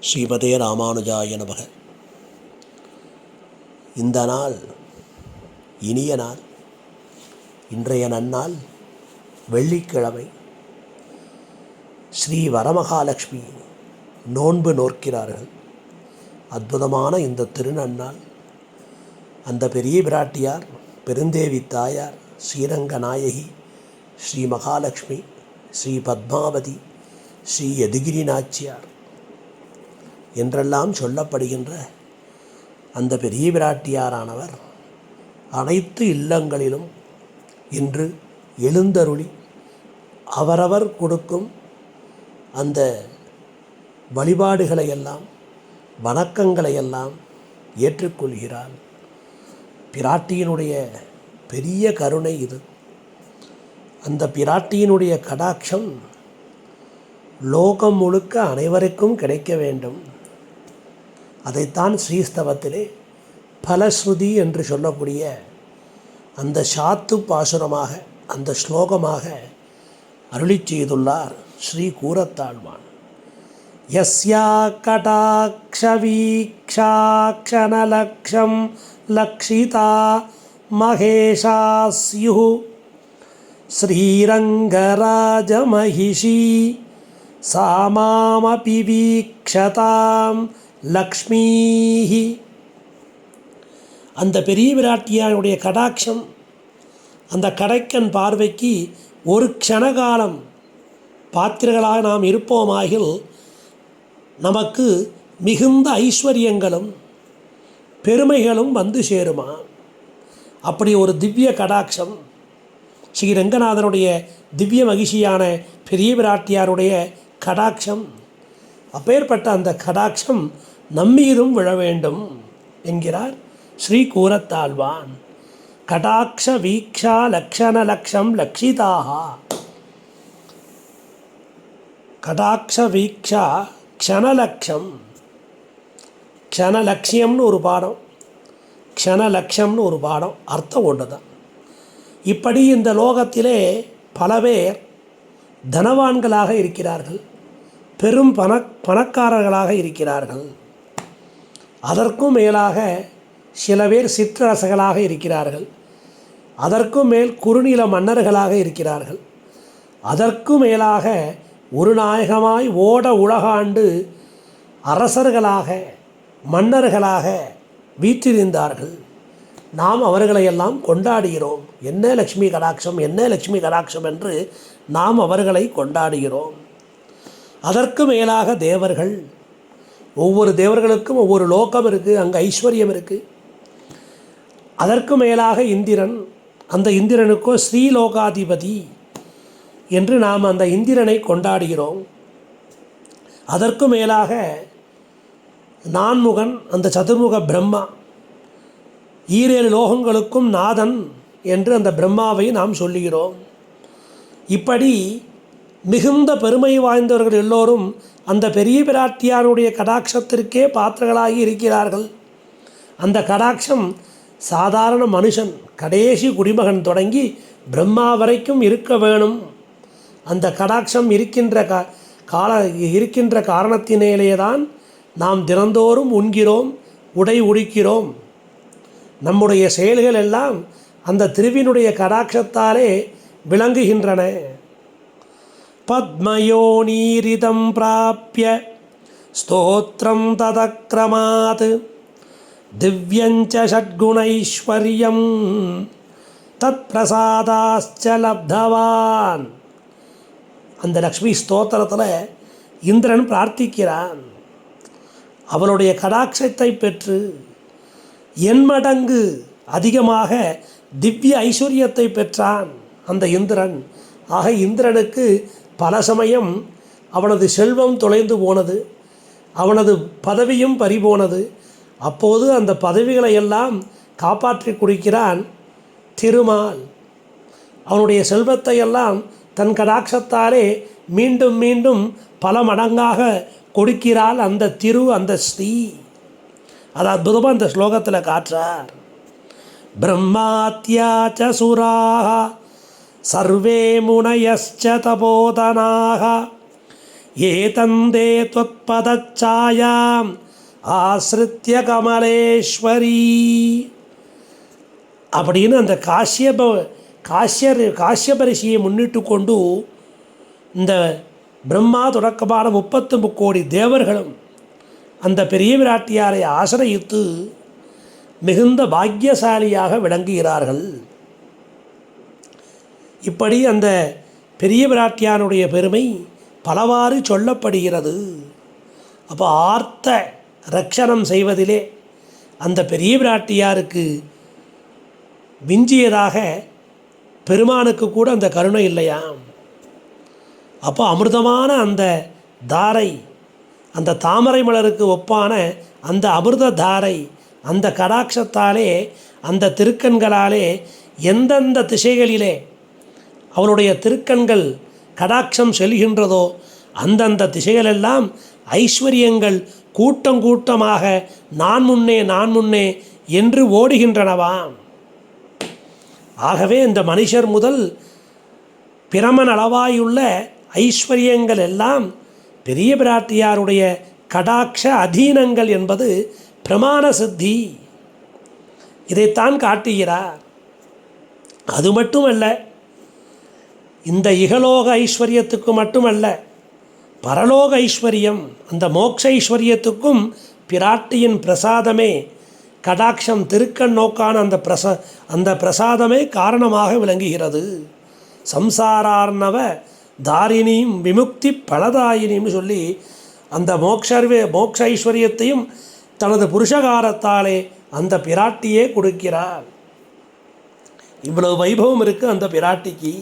ஸ்ரீமதே ராமானுஜாய நமக. இந்த நாள் இனிய நாள். இன்றைய நன்னாள் வெள்ளிக்கிழமை. ஸ்ரீ வரமகாலட்சுமி நோன்பு நோக்கிறார்கள். அற்புதமான இந்த திருநன்னாள் அந்த பெரிய பிராட்டியார், பெருந்தேவி தாயார், ஸ்ரீரங்க நாயகி, ஸ்ரீ மகாலட்சுமி, ஸ்ரீ பத்மாவதி, ஸ்ரீ யதுகிரி நாச்சியார் என்றெல்லாம் சொல்லப்படுகின்ற அந்த பெரிய பிராட்டியாரானவர் அனைத்து இல்லங்களிலும் இன்று எழுந்தருளி அவரவர் கொடுக்கும் அந்த வழிபாடுகளையெல்லாம், வணக்கங்களையெல்லாம் ஏற்றுக்கொள்கிறார். பிராட்டியினுடைய பெரிய கருணை இது. அந்த பிராட்டியினுடைய கடாட்சம் லோகம் முழுக்க அனைவருக்கும் கிடைக்க வேண்டும். அதைத்தான் ஸ்ரீஸ்தவத்திலே பலஸ்ருதி என்று சொல்லக்கூடிய அந்த சாத்து பாசுரமாக, அந்த ஸ்லோகமாக அருளி செய்துள்ளார் ஸ்ரீ கூரத்தாழ்வான். யஸ்யா கடாட்ச வீக்ஷாக்ஷணலக்ஷம் லக்ஷிதா மகேஷாஸ்யு ஸ்ரீரங்கராஜமஹிஷி சாமாமபி வீக்ஷதாம் லக்ஷ்மீஹி. அந்த பெரிய பிராட்டியானுடைய கடாட்சம், அந்த கடைக்கன் பார்வைக்கு ஒரு க்ஷணகாலம் பாத்திரங்களாக நாம் இருப்போமாகில் நமக்கு மிகுந்த ஐஸ்வர்யங்களும் பெருமைகளும் வந்து சேருமா. அப்படி ஒரு திவ்ய கடாட்சம் ஸ்ரீ ரங்கநாதனுடைய திவ்ய மகிழ்ச்சியான பெரிய பிராட்டியாருடைய கடாட்சம். அப்பேற்பட்ட அந்த கடாட்சம் நம்மீதும் விழ வேண்டும் என்கிறார் ஸ்ரீ கூரத்தாழ்வான். கடாட்ச வீக்ஷா லக்ஷண லக்ஷம் லக்ஷிதாக. கடாட்ச வீக்ஷா க்ஷணலக்ஷம். க்ஷணலக்ஷியம்னு ஒரு பாடம், க்ஷணலக்ஷம்னு ஒரு பாடம், அர்த்தம் ஒன்று தான். இப்படி இந்த லோகத்திலே பல பேர் தனவான்களாக இருக்கிறார்கள், பெரும் பணக்காரர்களாக இருக்கிறார்கள். அதற்கும் மேலாக சில பேர் சிற்றரசர்களாக இருக்கிறார்கள். அதற்கும் மேல் குறுநில மன்னர்களாக இருக்கிறார்கள். அதற்கும் மேலாக ஒரு நாயகமாய் ஓட உலகாண்டு அரசர்களாக, மன்னர்களாக வீற்றிருந்தார்கள். நாம் அவர்களையெல்லாம் கொண்டாடுகிறோம். என்ன லக்ஷ்மி கடாட்சம், என்ன லக்ஷ்மி கடாட்சம் என்று நாம் அவர்களை கொண்டாடுகிறோம். அதற்கு மேலாக தேவர்கள், ஒவ்வொரு தேவர்களுக்கும் ஒவ்வொரு லோகம் இருக்குது, அங்கே ஐஸ்வர்யம் இருக்குது. அதற்கு மேலாக இந்திரன், அந்த இந்திரனுக்கோ ஸ்ரீலோகாதிபதி என்று நாம் அந்த இந்திரனை கொண்டாடுகிறோம். அதற்கு மேலாக நான்முகன், அந்த சதுர்முக பிரம்மா, ஈரேழு லோகங்களுக்கும் நாதன் என்று அந்த பிரம்மாவை நாம் சொல்லுகிறோம். இப்படி மிகுந்த பெருமை வாய்ந்தவர்கள் எல்லோரும் அந்த பெரிய பிராட்டியாருடைய கடாட்சத்திற்கே பாத்திரங்களாகி இருக்கிறார்கள். அந்த கடாட்சம் சாதாரண மனுஷன், கடைசி குடிமகன் தொடங்கி பிரம்மா வரைக்கும் இருக்க வேணும். அந்த கடாட்சம் இருக்கின்ற காரணத்தினேலே தான் நாம் தினந்தோறும் உண்கிறோம், உடை உடுக்கிறோம். நம்முடைய செயல்கள் எல்லாம் அந்த திருவினுடைய கடாட்சத்தாலே விளங்குகின்றன. பத்மயோனீரிதம் பிராப்ய ஸ்தோத்ரம் ததக்ரமாத் திவ்யஞ்ச ஷட்குணைஸ்வர்யம் தத் பிரசாதாச்ச லப்தவான். அந்த லக்ஷ்மி ஸ்தோத்திரத்தில் இந்திரன் பிரார்த்திக்கிறான். அவளுடைய கடாட்சத்தை பெற்று எண்மடங்கு அதிகமாக திவ்ய ஐஸ்வர்யத்தை பெற்றான் அந்த இந்திரன். ஆக இந்திரனுக்கு பல சமயம் அவனது செல்வம் தொலைந்து போனது, அவனது பதவியும் பறிபோனது. அப்போது அந்த பதவிகளை எல்லாம் காப்பாற்றி கொடுக்கிறான் திருமால். அவனுடைய செல்வத்தை எல்லாம் தன் கடாட்சத்தாலே மீண்டும் மீண்டும் பல மடங்காக கொடுக்கிறாள் அந்த ஸ்ரீ. அது அற்புதமாக அந்த ஸ்லோகத்தில் காட்டுறார். பிரம்மாத்யாச்ச சுராக சர்வே முனயஸ்ச தபோதனாக ஏதந்தே त्वत्पदच्छायाम् ஆஸ்ரித்ய கமலேஸ்வரி அப்படின்னு அந்த காஷ்யப ரிஷியை முன்னிட்டு கொண்டு இந்த பிரம்மா தொடக்கமான 30 கோடி தேவர்களும் அந்த பெரிய பிராட்டியாரை ஆசிரயித்து மிகுந்த பாக்கியசாலியாக விளங்குகிறார்கள். இப்படி அந்த பெரிய பிராட்டியானுடைய பெருமை பலவாறு சொல்லப்படுகிறது. அப்போ ஆர்த்த ரட்சணம் செய்வதிலே அந்த பெரிய பிராட்டியாருக்கு விஞ்சியதாக பெருமானுக்கு கூட அந்த கருணை இல்லையாம். அப்போ அமிர்தமான அந்த தாரை, அந்த தாமரை மலருக்கு ஒப்பான அந்த அமிர்த தாரை, அந்த கடாட்சத்தாலே, அந்த திருக்கண்களாலே எந்தெந்த திசைகளிலே அவனுடைய திருக்கண்கள் கடாட்சம் செல்கின்றதோ அந்தந்த திசைகளெல்லாம் ஐஸ்வர்யங்கள் கூட்டம் கூட்டமாக நான் முன்னே என்று ஓடுகின்றனவாம். ஆகவே இந்த மனுஷர் முதல் பிரமன் அளவாயுள்ள ஐஸ்வர்யங்கள் எல்லாம் பெரிய பிராட்டியாருடைய கடாட்ச அதீனங்கள் என்பது பிரமாண சித்தி. இதைத்தான் காட்டுகிறார். அது மட்டுமல்ல, இந்த இகலோக ஐஸ்வர்யத்துக்கு மட்டுமல்ல, பரலோக ஐஸ்வர்யம், அந்த மோட்ச ஐஸ்வர்யத்துக்கும் பிராட்டியின் பிரசாதமே கடாட்சம், திருக்கண் நோக்கான அந்த பிரசாதமே காரணமாக விளங்குகிறது. சம்சாரார்ணவ தாரிணியும் விமுக்தி பலதாயினின்னு சொல்லி அந்த மோட்ச ஐஸ்வர்யத்தையும் தனது புருஷகாரத்தாலே அந்த பிராட்டியே கொடுக்கிறார். இவ்வளவு வைபவம் இருக்குது அந்த பிராட்டிக்கு.